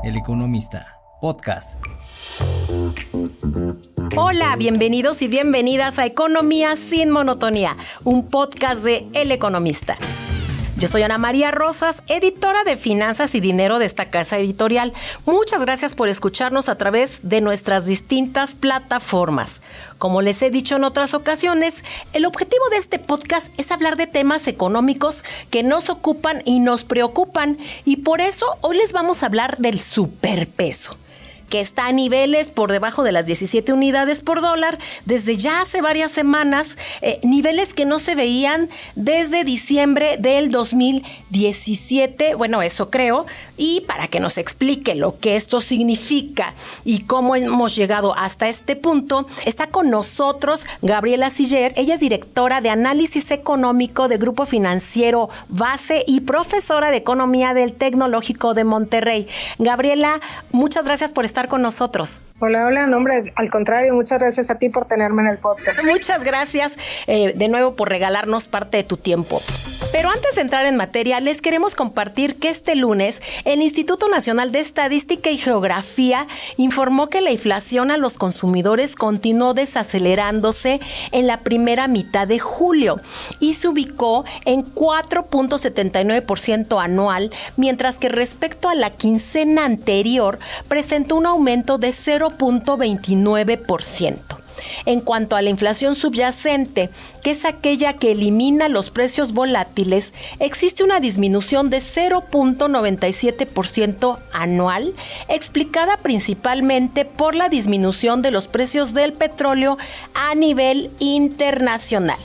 El Economista, podcast. Hola, bienvenidos y bienvenidas a Economía sin Monotonía, un podcast de El Economista. Yo soy Ana María Rosas, editora de Finanzas y Dinero de esta casa editorial. Muchas gracias por escucharnos a través de nuestras distintas plataformas. Como les he dicho en otras ocasiones, el objetivo de este podcast es hablar de temas económicos que nos ocupan y nos preocupan, y por eso hoy les vamos a hablar del superpeso, que está a niveles por debajo de las 17 unidades por dólar desde ya hace varias semanas, niveles que no se veían desde diciembre del 2017, bueno, eso creo, y para que nos explique lo que esto significa y cómo hemos llegado hasta este punto, está con nosotros Gabriela Siller. Ella es directora de Análisis Económico de Grupo Financiero Base y profesora de Economía del Tecnológico de Monterrey. Gabriela, muchas gracias por estar con nosotros. Hola, no, hombre, al contrario, muchas gracias a ti por tenerme en el podcast. Muchas gracias de nuevo por regalarnos parte de tu tiempo. Pero antes de entrar en materia, les queremos compartir que este lunes el Instituto Nacional de Estadística y Geografía informó que la inflación a los consumidores continuó desacelerándose en la primera mitad de julio y se ubicó en 4.79% anual, mientras que respecto a la quincena anterior presentó un aumento de 0.29%. En cuanto a la inflación subyacente, que es aquella que elimina los precios volátiles, existe una disminución de 0.97% anual, explicada principalmente por la disminución de los precios del petróleo a nivel internacional.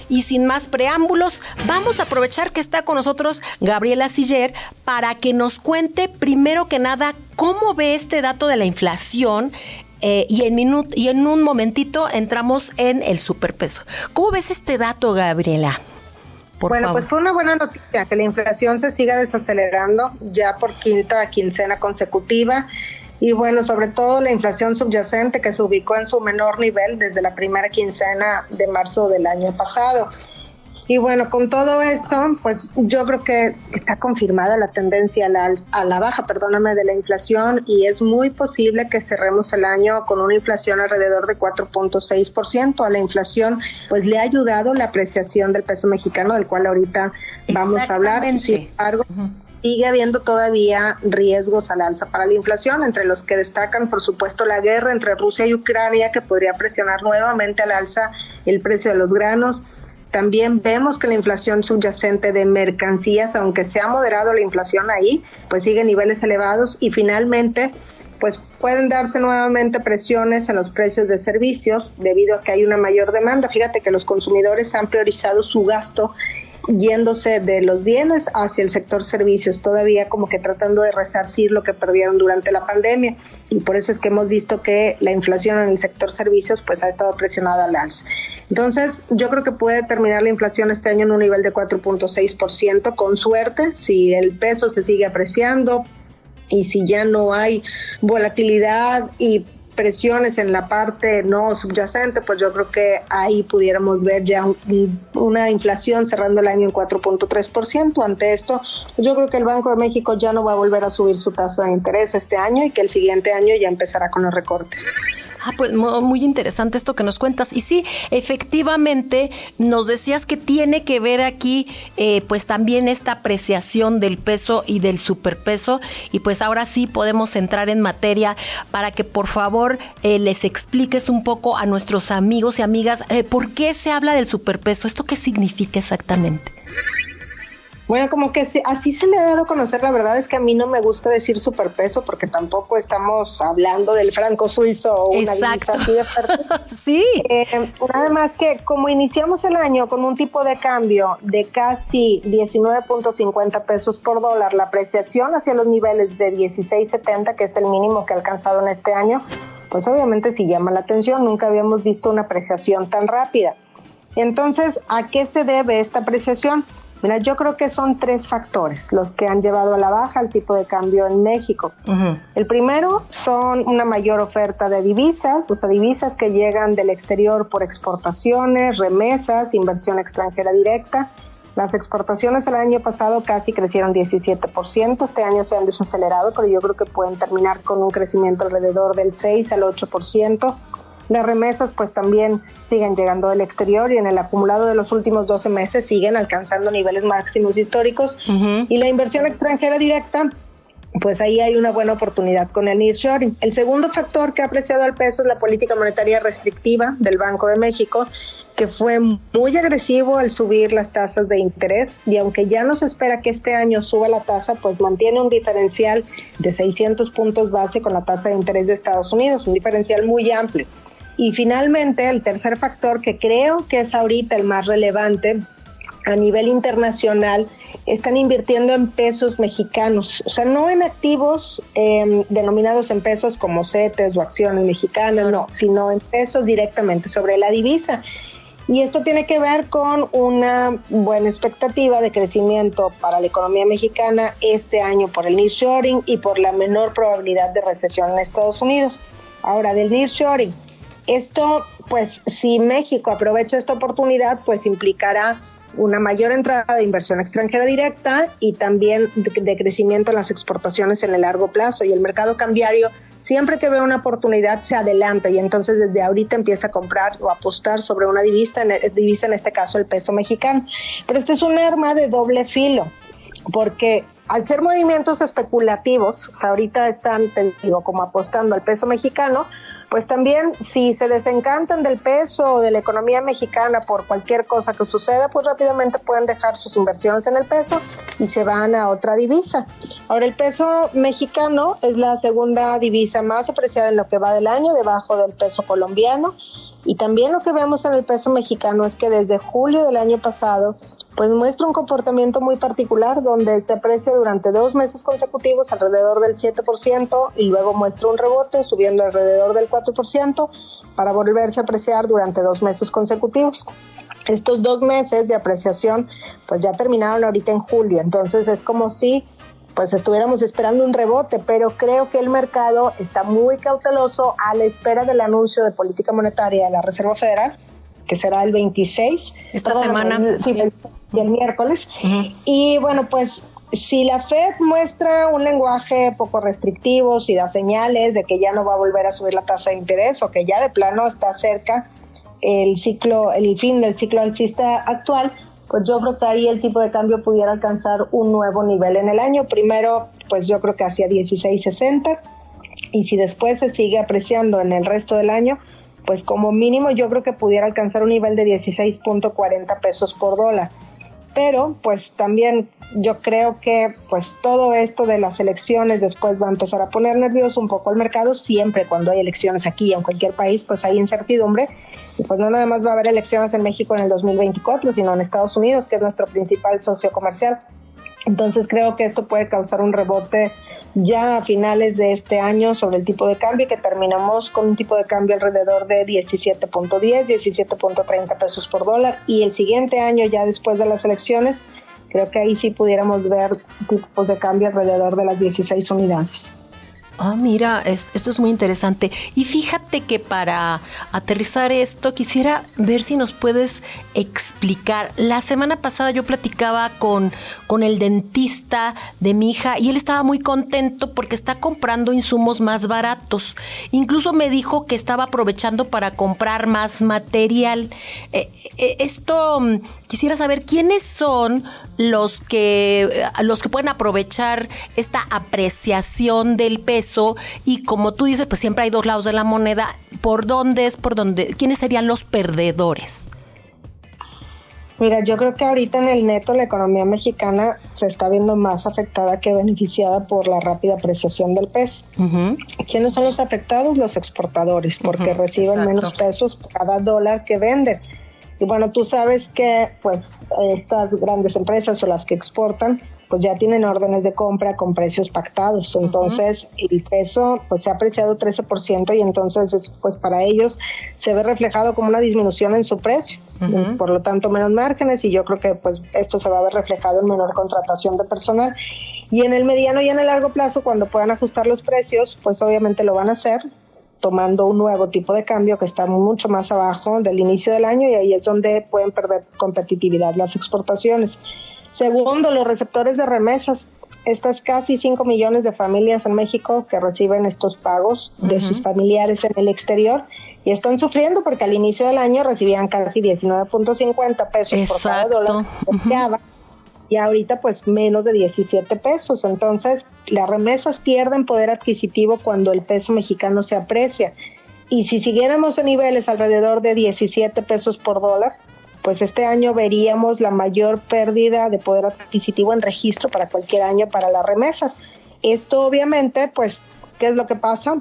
Y sin más preámbulos, vamos a aprovechar que está con nosotros Gabriela Siller para que nos cuente primero que nada cómo ve este dato de la inflación. Y en un momentito entramos en el superpeso. ¿Cómo ves este dato, Gabriela? Por favor. Pues fue una buena noticia que la inflación se siga desacelerando ya por quinta quincena consecutiva. Y bueno, sobre todo la inflación subyacente, que se ubicó en su menor nivel desde la primera quincena de marzo del año pasado. Y bueno, con todo esto, pues yo creo que está confirmada la tendencia a la baja, de la inflación, y es muy posible que cerremos el año con una inflación alrededor de 4.6%. A la inflación pues le ha ayudado la apreciación del peso mexicano, del cual ahorita vamos a hablar. Sin embargo, sigue habiendo todavía riesgos al alza para la inflación, entre los que destacan, por supuesto, la guerra entre Rusia y Ucrania, que podría presionar nuevamente al alza el precio de los granos. También vemos que la inflación subyacente de mercancías, aunque se ha moderado la inflación ahí, pues sigue en niveles elevados. Y finalmente, pues pueden darse nuevamente presiones en los precios de servicios debido a que hay una mayor demanda. Fíjate que los consumidores han priorizado su gasto yéndose de los bienes hacia el sector servicios, todavía como que tratando de resarcir lo que perdieron durante la pandemia, y por eso es que hemos visto que la inflación en el sector servicios pues ha estado presionada al alza. Entonces yo creo que puede terminar la inflación este año en un nivel de 4.6%, con suerte, si el peso se sigue apreciando y si ya no hay volatilidad y presiones en la parte no subyacente, pues yo creo que ahí pudiéramos ver ya una inflación cerrando el año en 4.3%. Ante esto, yo creo que el Banco de México ya no va a volver a subir su tasa de interés este año y que el siguiente año ya empezará con los recortes. Pues muy interesante esto que nos cuentas. Y sí, efectivamente, nos decías que tiene que ver aquí, pues también esta apreciación del peso y del superpeso. Y pues ahora sí podemos entrar en materia para que por favor les expliques un poco a nuestros amigos y amigas por qué se habla del superpeso. ¿Esto qué significa exactamente? Bueno, como que así se le ha dado a conocer. La verdad es que a mí no me gusta decir superpeso porque tampoco estamos hablando del franco suizo o una divisa así de fuerte. Sí. Nada más que como iniciamos el año con un tipo de cambio de casi 19.50 pesos por dólar, la apreciación hacia los niveles de 16.70, que es el mínimo que ha alcanzado en este año, pues obviamente sí llama la atención. Nunca habíamos visto una apreciación tan rápida. Entonces, ¿a qué se debe esta apreciación? Mira, yo creo que son 3 factores los que han llevado a la baja el tipo de cambio en México. Uh-huh. El primero son una mayor oferta de divisas, o sea, divisas que llegan del exterior por exportaciones, remesas, inversión extranjera directa. Las exportaciones el año pasado casi crecieron 17%, este año se han desacelerado, pero yo creo que pueden terminar con un crecimiento alrededor del 6 al 8%. Las remesas pues también siguen llegando del exterior y en el acumulado de los últimos 12 meses siguen alcanzando niveles máximos históricos. Y la inversión extranjera directa, pues ahí hay una buena oportunidad con el nearshoring. El segundo factor que ha apreciado al peso es la política monetaria restrictiva del Banco de México, que fue muy agresivo al subir las tasas de interés, y aunque ya no se espera que este año suba la tasa, pues mantiene un diferencial de 600 puntos base con la tasa de interés de Estados Unidos, un diferencial muy amplio. Y finalmente, el tercer factor, que creo que es ahorita el más relevante a nivel internacional, están invirtiendo en pesos mexicanos, o sea, no en activos denominados en pesos como CETES o acciones mexicanas, no, sino en pesos directamente sobre la divisa. Y esto tiene que ver con una buena expectativa de crecimiento para la economía mexicana este año por el nearshoring y por la menor probabilidad de recesión en Estados Unidos. Ahora, del nearshoring, esto, pues, si México aprovecha esta oportunidad, pues implicará una mayor entrada de inversión extranjera directa y también de crecimiento en las exportaciones en el largo plazo. Y el mercado cambiario, siempre que ve una oportunidad, se adelanta y entonces desde ahorita empieza a comprar o apostar sobre una divisa, en este caso el peso mexicano. Pero este es un arma de doble filo, porque al ser movimientos especulativos, o sea, ahorita están, te digo, como apostando al peso mexicano, pues también si se desencantan del peso o de la economía mexicana por cualquier cosa que suceda, pues rápidamente pueden dejar sus inversiones en el peso y se van a otra divisa. Ahora, el peso mexicano es la segunda divisa más apreciada en lo que va del año, debajo del peso colombiano. Y también lo que vemos en el peso mexicano es que desde julio del año pasado pues muestra un comportamiento muy particular, donde se aprecia durante 2 meses consecutivos alrededor del 7% y luego muestra un rebote subiendo alrededor del 4% para volverse a apreciar durante 2 meses consecutivos. Estos 2 meses de apreciación pues ya terminaron ahorita en julio, entonces es como si pues estuviéramos esperando un rebote, pero creo que el mercado está muy cauteloso a la espera del anuncio de política monetaria de la Reserva Federal, que será el 26. Esta semana. Sí, el miércoles. Y bueno, pues si la Fed muestra un lenguaje poco restrictivo, si da señales de que ya no va a volver a subir la tasa de interés o que ya de plano está cerca el fin del ciclo alcista actual, pues yo creo que ahí el tipo de cambio pudiera alcanzar un nuevo nivel en el año. Primero, pues yo creo que hacia 16.60, y si después se sigue apreciando en el resto del año, pues como mínimo yo creo que pudiera alcanzar un nivel de 16.40 pesos por dólar. Pero pues también yo creo que pues todo esto de las elecciones después va a empezar a poner nervioso un poco al mercado. Siempre cuando hay elecciones aquí en cualquier país pues hay incertidumbre, y pues no nada más va a haber elecciones en México en el 2024, sino en Estados Unidos, que es nuestro principal socio comercial. Entonces creo que esto puede causar un rebote ya a finales de este año sobre el tipo de cambio, que terminamos con un tipo de cambio alrededor de 17.10, 17.30 pesos por dólar, y el siguiente año ya después de las elecciones creo que ahí sí pudiéramos ver tipos de cambio alrededor de las 16 unidades. Ah, mira, esto es muy interesante. Y fíjate que para aterrizar esto, quisiera ver si nos puedes explicar. La semana pasada yo platicaba con el dentista de mi hija y él estaba muy contento porque está comprando insumos más baratos. Incluso me dijo que estaba aprovechando para comprar más material. Quisiera saber quiénes son los que pueden aprovechar esta apreciación del peso, y como tú dices, pues siempre hay dos lados de la moneda. ¿Por dónde? ¿Quiénes serían los perdedores? Mira, yo creo que ahorita en el neto la economía mexicana se está viendo más afectada que beneficiada por la rápida apreciación del peso. Uh-huh. ¿Quiénes son los afectados? Los exportadores, porque reciben menos pesos por cada dólar que venden. Y bueno, tú sabes que pues estas grandes empresas o las que exportan pues ya tienen órdenes de compra con precios pactados. Entonces el peso pues se ha apreciado 13%, y entonces pues para ellos se ve reflejado como una disminución en su precio. Por lo tanto menos márgenes, y yo creo que pues esto se va a ver reflejado en menor contratación de personal. Y en el mediano y en el largo plazo, cuando puedan ajustar los precios, pues obviamente lo van a hacer. tomando un nuevo tipo de cambio que está mucho más abajo del inicio del año, y ahí es donde pueden perder competitividad las exportaciones. Segundo, los receptores de remesas. Estas casi 5 millones de familias en México que reciben estos pagos de sus familiares en el exterior y están sufriendo porque al inicio del año recibían casi 19.50 pesos por cada dólar que enviaban, y ahorita pues menos de 17 pesos. Entonces las remesas pierden poder adquisitivo cuando el peso mexicano se aprecia, y si siguiéramos en niveles alrededor de 17 pesos por dólar, pues este año veríamos la mayor pérdida de poder adquisitivo en registro para cualquier año para las remesas. Esto obviamente, pues, ¿qué es lo que pasa?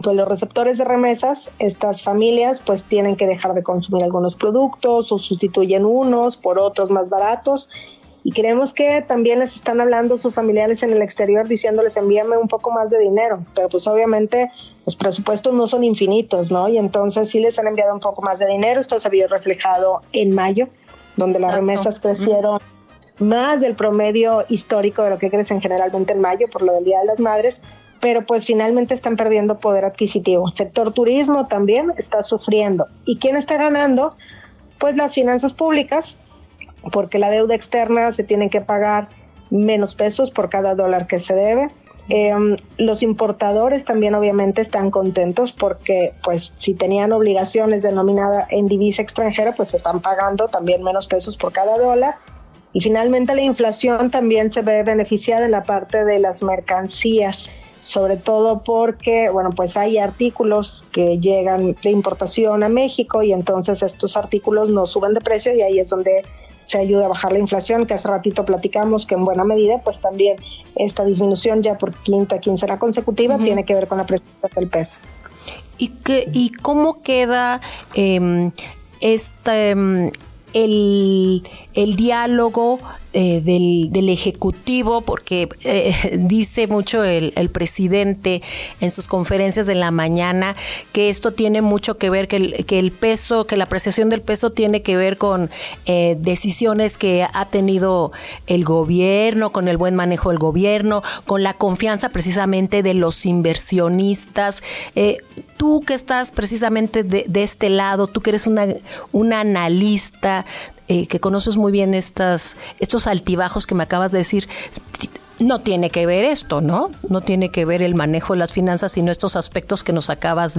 Pues los receptores de remesas, estas familias, pues tienen que dejar de consumir algunos productos o sustituyen unos por otros más baratos. Y creemos que también les están hablando sus familiares en el exterior diciéndoles envíame un poco más de dinero, pero pues obviamente los presupuestos no son infinitos, ¿no? Y entonces sí les han enviado un poco más de dinero. Esto se vio reflejado en mayo, donde las remesas crecieron más del promedio histórico de lo que crecen generalmente en mayo por lo del Día de las Madres, pero pues finalmente están perdiendo poder adquisitivo. El sector turismo también está sufriendo. ¿Y quién está ganando? Pues las finanzas públicas, porque la deuda externa se tiene que pagar menos pesos por cada dólar que se debe. Los importadores también obviamente están contentos porque pues si tenían obligaciones denominadas en divisa extranjera, pues están pagando también menos pesos por cada dólar. Y finalmente la inflación también se ve beneficiada en la parte de las mercancías, sobre todo porque, bueno, pues hay artículos que llegan de importación a México y entonces estos artículos no suben de precio, y ahí es donde se ayuda a bajar la inflación, que hace ratito platicamos que en buena medida pues también esta disminución ya por quinta quincena consecutiva tiene que ver con la presión del peso. ¿Y cómo queda el diálogo del Ejecutivo? Porque dice mucho el presidente en sus conferencias de la mañana que esto tiene mucho que ver, que el peso, que la apreciación del peso tiene que ver con decisiones que ha tenido el gobierno, con el buen manejo del gobierno, con la confianza precisamente de los inversionistas. Tú que estás precisamente de este lado, tú que eres una analista, que conoces muy bien estos altibajos que me acabas de decir, no tiene que ver esto, ¿no? No tiene que ver el manejo de las finanzas, sino estos aspectos que nos acabas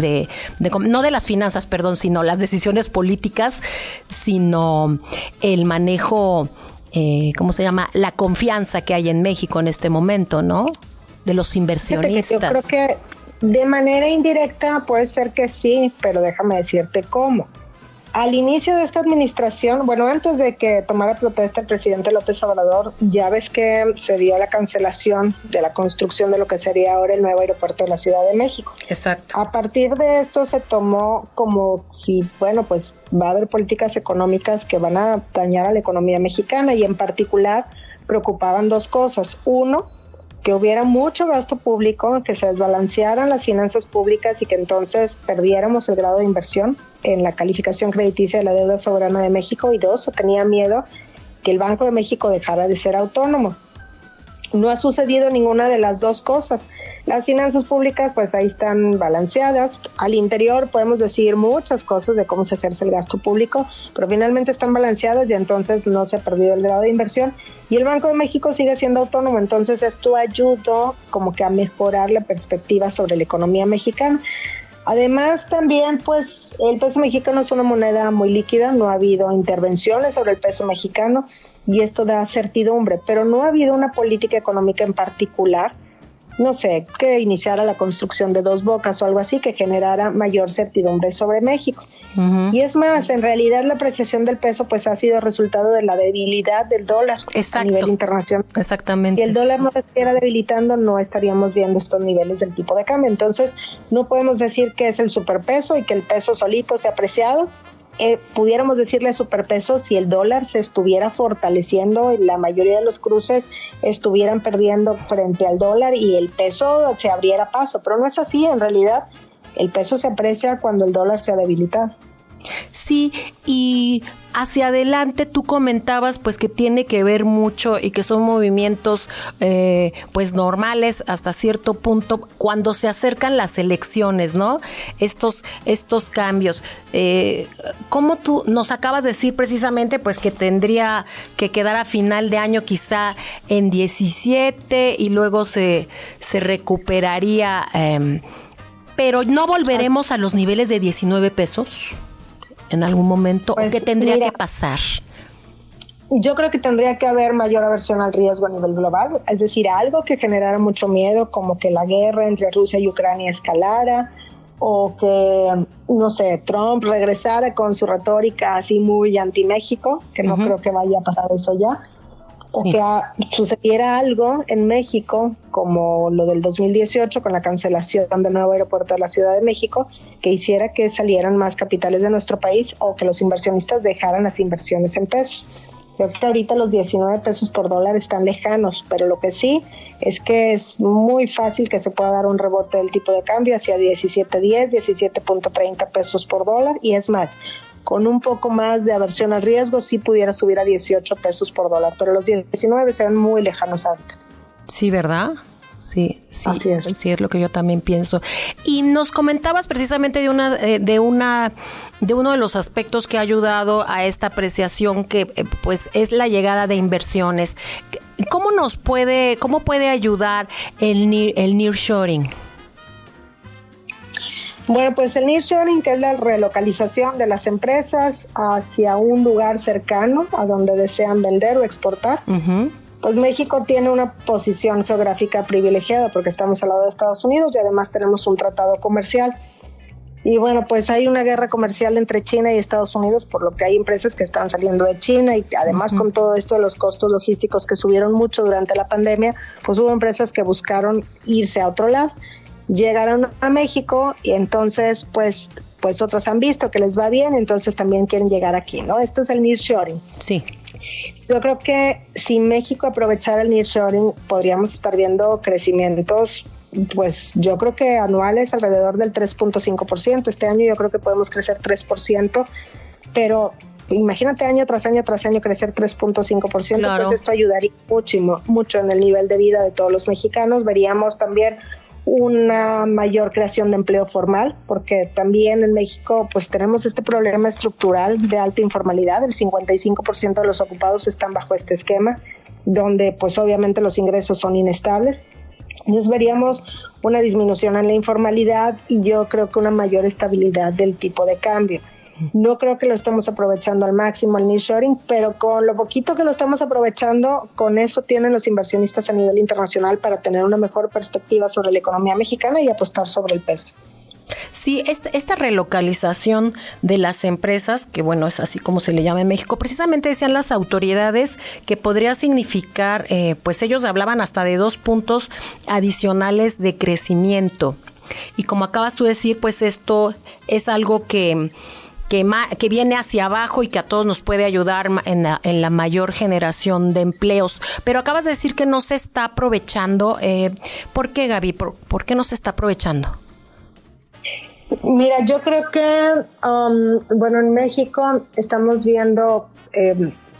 no de las finanzas, perdón, sino las decisiones políticas, sino el manejo, ¿cómo se llama? La confianza que hay en México en este momento, ¿no? De los inversionistas. Yo creo que de manera indirecta puede ser que sí, pero déjame decirte cómo. Al inicio de esta administración, bueno, antes de que tomara protesta el presidente López Obrador, ya ves que se dio la cancelación de la construcción de lo que sería ahora el nuevo aeropuerto de la Ciudad de México. Exacto. A partir de esto se tomó como si, bueno, pues va a haber políticas económicas que van a dañar a la economía mexicana, y en particular preocupaban dos cosas. Uno, que hubiera mucho gasto público, que se desbalancearan las finanzas públicas y que entonces perdiéramos el grado de inversión en la calificación crediticia de la deuda soberana de México. Y dos, se tenía miedo que el Banco de México dejara de ser autónomo. No ha sucedido ninguna de las dos cosas. Las finanzas públicas pues ahí están balanceadas. Al interior podemos decir muchas cosas de cómo se ejerce el gasto público, pero finalmente están balanceadas y entonces no se ha perdido el grado de inversión. Y el Banco de México sigue siendo autónomo, entonces esto ayudó como que a mejorar la perspectiva sobre la economía mexicana. Además, también, pues, el peso mexicano es una moneda muy líquida, no ha habido intervenciones sobre el peso mexicano y esto da certidumbre, pero no ha habido una política económica en particular, no sé, que iniciara la construcción de Dos Bocas o algo así que generara mayor certidumbre sobre México. Uh-huh. Y es más, en realidad la apreciación del peso pues ha sido resultado de la debilidad del dólar. Exacto. A nivel internacional. Exactamente. Si el dólar no se estuviera debilitando, no estaríamos viendo estos niveles del tipo de cambio. Entonces, no podemos decir que es el superpeso y que el peso solito se ha apreciado. Pudiéramos decirle superpeso si el dólar se estuviera fortaleciendo y la mayoría de los cruces estuvieran perdiendo frente al dólar y el peso se abriera paso, pero no es así. En realidad el peso se aprecia cuando el dólar se ha debilitado. Sí, y hacia adelante tú comentabas pues que tiene que ver mucho y que son movimientos pues normales hasta cierto punto cuando se acercan las elecciones, ¿no? Estos cambios. ¿Cómo tú nos acabas de decir precisamente pues que tendría que quedar a final de año quizá en 17 y luego se recuperaría, pero no volveremos a los niveles de 19 pesos? ¿En algún momento? Pues, ¿qué tendría que pasar? Yo creo que tendría que haber mayor aversión al riesgo a nivel global, es decir, algo que generara mucho miedo, como que la guerra entre Rusia y Ucrania escalara, o que, no sé, Trump regresara con su retórica así muy anti-México, que no creo que vaya a pasar eso ya, o que sucediera algo en México, como lo del 2018 con la cancelación del nuevo aeropuerto de la Ciudad de México, que hiciera que salieran más capitales de nuestro país o que los inversionistas dejaran las inversiones en pesos. Creo que ahorita los 19 pesos por dólar están lejanos, pero lo que sí es que es muy fácil que se pueda dar un rebote del tipo de cambio hacia 17.10, 17.30 pesos por dólar, y es más, con un poco más de aversión al riesgo sí pudiera subir a 18 pesos por dólar, pero los 19 se ven muy lejanos ahorita. Sí, ¿verdad? Sí, así es. Sí, es lo que yo también pienso. Y nos comentabas precisamente de uno de los aspectos que ha ayudado a esta apreciación, que pues es la llegada de inversiones. ¿Cómo puede ayudar el nearshoring? Bueno, pues el nearshoring, que es la relocalización de las empresas hacia un lugar cercano a donde desean vender o exportar. Pues México tiene una posición geográfica privilegiada porque estamos al lado de Estados Unidos y además tenemos un tratado comercial. Y bueno, pues hay una guerra comercial entre China y Estados Unidos, por lo que hay empresas que están saliendo de China, y además con todo esto de los costos logísticos que subieron mucho durante la pandemia, pues hubo empresas que buscaron irse a otro lado. Llegaron a México y entonces pues otros han visto que les va bien, entonces también quieren llegar aquí, ¿no? Esto es el nearshoring. Sí. Yo creo que si México aprovechara el nearshoring, podríamos estar viendo crecimientos, pues yo creo que anuales alrededor del 3.5%. Este año yo creo que podemos crecer 3%, pero imagínate año tras año crecer 3.5%, claro. Pues esto ayudaría mucho en el nivel de vida de todos los mexicanos. Veríamos también una mayor creación de empleo formal, porque también en México pues tenemos este problema estructural de alta informalidad. El 55% de los ocupados están bajo este esquema, donde pues obviamente los ingresos son inestables. Entonces veríamos una disminución en la informalidad y yo creo que una mayor estabilidad del tipo de cambio. No creo que lo estemos aprovechando al máximo el nearshoring, pero con lo poquito que lo estamos aprovechando, con eso tienen los inversionistas a nivel internacional para tener una mejor perspectiva sobre la economía mexicana y apostar sobre el peso. Sí, esta relocalización de las empresas, que bueno, es así como se le llama en México, precisamente decían las autoridades que podría significar, pues ellos hablaban hasta de 2 puntos adicionales de crecimiento. Y como acabas tú de decir, pues esto es algo que viene hacia abajo y que a todos nos puede ayudar en la mayor generación de empleos. Pero acabas de decir que no se está aprovechando. ¿Por qué, Gaby? ¿Por qué no se está aprovechando? Mira, yo creo que, en México estamos viendo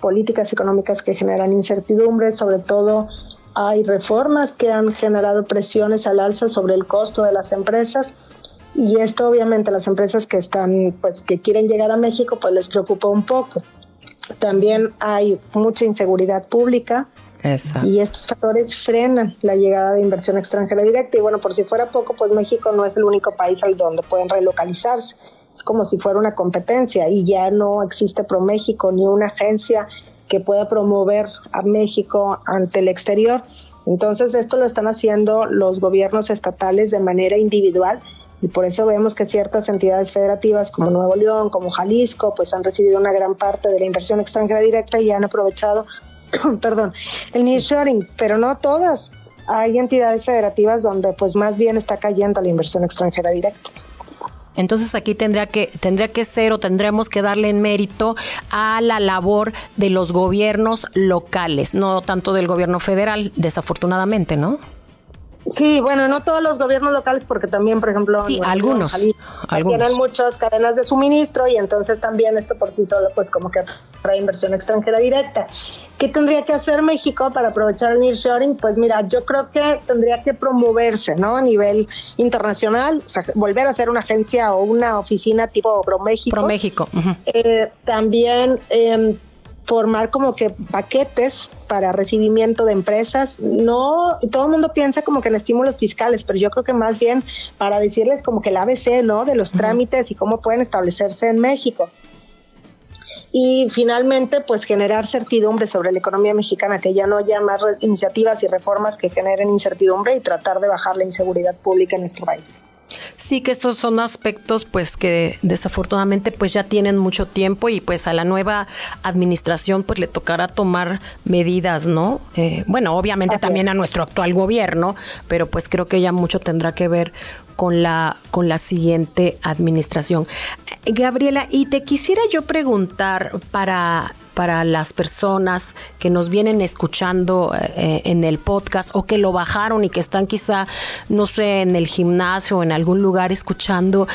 políticas económicas que generan incertidumbre. Sobre todo hay reformas que han generado presiones al alza sobre el costo de las empresas. Y esto obviamente a las empresas que están, pues que quieren llegar a México, pues les preocupa un poco. También hay mucha inseguridad pública. Exacto. Y estos factores frenan la llegada de inversión extranjera directa. Y bueno, por si fuera poco, pues México no es el único país al donde pueden relocalizarse. Es como si fuera una competencia y ya no existe ProMéxico ni una agencia que pueda promover a México ante el exterior. Entonces esto lo están haciendo los gobiernos estatales de manera individual. Y por eso vemos que ciertas entidades federativas como Nuevo León, como Jalisco, pues han recibido una gran parte de la inversión extranjera directa y han aprovechado el nearshoring, pero no todas. Hay entidades federativas donde pues más bien está cayendo la inversión extranjera directa. Entonces aquí tendremos que darle en mérito a la labor de los gobiernos locales, no tanto del gobierno federal, desafortunadamente, ¿no? Sí, bueno, no todos los gobiernos locales, porque también, por ejemplo, sí, algunos tienen muchas cadenas de suministro y entonces también esto por sí solo pues como que trae inversión extranjera directa. ¿Qué tendría que hacer México para aprovechar el nearshoring? Pues mira, yo creo que tendría que promoverse, ¿no? A nivel internacional, o sea, volver a ser una agencia o una oficina tipo ProMéxico. ProMéxico. Uh-huh. También formar como que paquetes para recibimiento de empresas. No, todo el mundo piensa como que en estímulos fiscales, pero yo creo que más bien para decirles como que el ABC, ¿no? De los trámites y cómo pueden establecerse en México. Y finalmente, pues generar certidumbre sobre la economía mexicana, que ya no haya más iniciativas y reformas que generen incertidumbre y tratar de bajar la inseguridad pública en nuestro país. Sí, que estos son aspectos pues que desafortunadamente pues ya tienen mucho tiempo y pues a la nueva administración pues le tocará tomar medidas, ¿no? Bueno, obviamente también a nuestro actual gobierno, pero pues creo que ya mucho tendrá que ver con la siguiente administración. Gabriela, y te quisiera yo preguntar para las personas que nos vienen escuchando en el podcast o que lo bajaron y que están quizá, no sé, en el gimnasio o en algún lugar escuchando,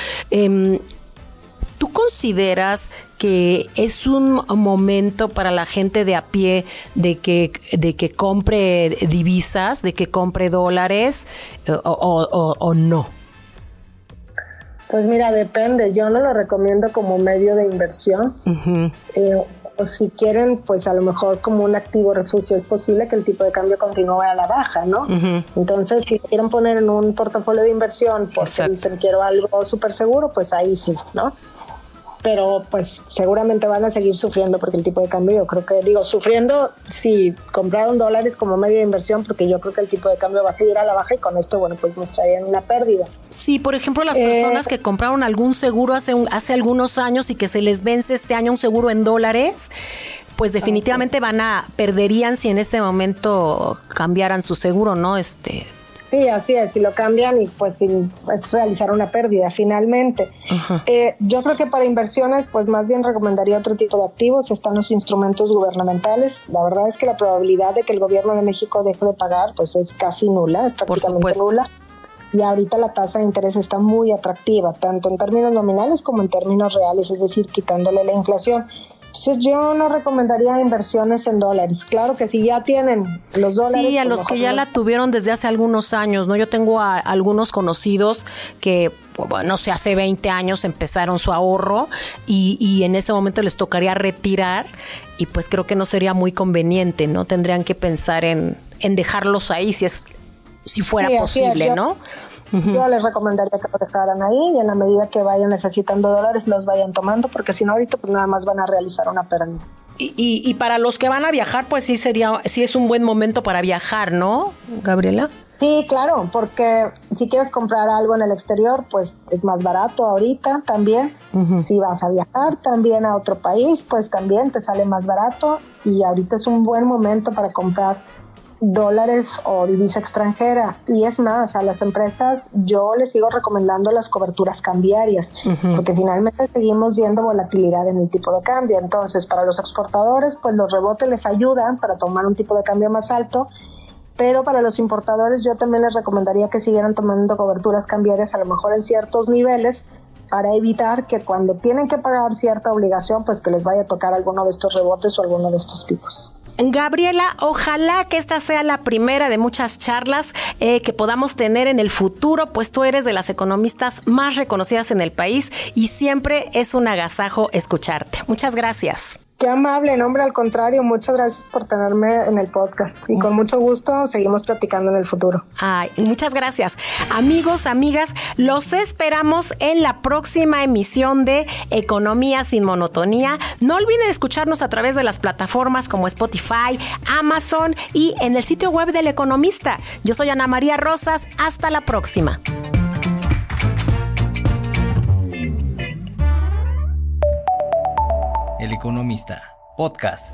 ¿tú consideras que es un momento para la gente de a pie de que compre divisas, de que compre dólares o no? Pues mira, depende. Yo no lo recomiendo como medio de inversión. Uh-huh. O si quieren, pues a lo mejor como un activo refugio, es posible que el tipo de cambio continúe a la baja, ¿no? Uh-huh. Entonces, si quieren poner en un portafolio de inversión porque dicen quiero algo súper seguro, pues ahí sí, ¿no? Pero pues seguramente van a seguir sufriendo porque el tipo de cambio, yo creo que, sufriendo si compraron dólares como medio de inversión, porque yo creo que el tipo de cambio va a seguir a la baja y con esto, bueno, pues nos traían una pérdida. Sí, por ejemplo, las personas que compraron algún seguro hace algunos años y que se les vence este año un seguro en dólares, pues definitivamente perderían si en este momento cambiaran su seguro, ¿no? Sí, así es, si lo cambian y pues es realizar una pérdida finalmente. Uh-huh. Yo creo que para inversiones pues más bien recomendaría otro tipo de activos. Están los instrumentos gubernamentales. La verdad es que la probabilidad de que el gobierno de México deje de pagar pues es casi nula, es prácticamente nula. Y ahorita la tasa de interés está muy atractiva, tanto en términos nominales como en términos reales, es decir, quitándole la inflación. Entonces yo no recomendaría inversiones en dólares. Claro que si ya tienen los dólares... Sí, a los que ya la tuvieron desde hace algunos años, ¿no? Yo tengo a algunos conocidos que, bueno, hace 20 años empezaron su ahorro y en este momento les tocaría retirar y pues creo que no sería muy conveniente, ¿no? Tendrían que pensar en dejarlos ahí si fuera posible, ¿no? Yo les recomendaría que lo dejaran ahí y en la medida que vayan necesitando dólares los vayan tomando, porque si no ahorita pues nada más van a realizar una pérdida. Y para los que van a viajar pues sí es un buen momento para viajar, ¿no, Gabriela? Sí, claro, porque si quieres comprar algo en el exterior pues es más barato ahorita también. Uh-huh. Si vas a viajar también a otro país pues también te sale más barato y ahorita es un buen momento para comprar dólares o divisa extranjera. Y es más, a las empresas yo les sigo recomendando las coberturas cambiarias, uh-huh, porque finalmente seguimos viendo volatilidad en el tipo de cambio. Entonces, para los exportadores, pues los rebotes les ayudan para tomar un tipo de cambio más alto, pero para los importadores yo también les recomendaría que siguieran tomando coberturas cambiarias, a lo mejor en ciertos niveles, para evitar que cuando tienen que pagar cierta obligación, pues que les vaya a tocar alguno de estos rebotes o alguno de estos picos. Gabriela, ojalá que esta sea la primera de muchas charlas que podamos tener en el futuro, pues tú eres de las economistas más reconocidas en el país y siempre es un agasajo escucharte. Muchas gracias. Qué amable, no, hombre, al contrario, muchas gracias por tenerme en el podcast y con mucho gusto seguimos platicando en el futuro. Ay, muchas gracias. Amigos, amigas, los esperamos en la próxima emisión de Economía sin Monotonía. No olviden escucharnos a través de las plataformas como Spotify, Amazon y en el sitio web del Economista. Yo soy Ana María Rosas, hasta la próxima. El Economista, podcast.